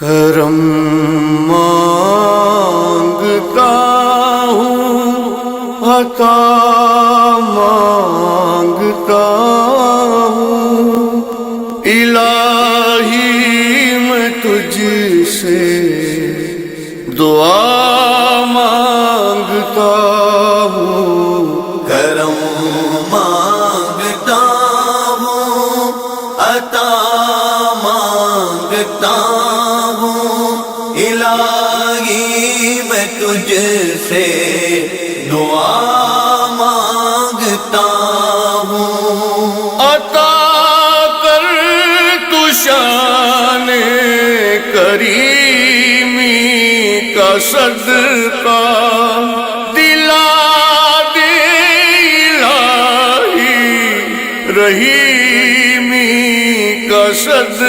کرم مانگتا ہوں، عطا مانگتا ہوں، الہی میں تجھ سے دعا مانگتا ہوں۔ کرم مانگتا ہوں، عطا مانگتا ہوں، الہی میں تجھ سے دعا مانگتا ہوں۔ عطا کر تو شان کریمی کا صدقہ، دلا دے الہی رحیمی کا صدقہ۔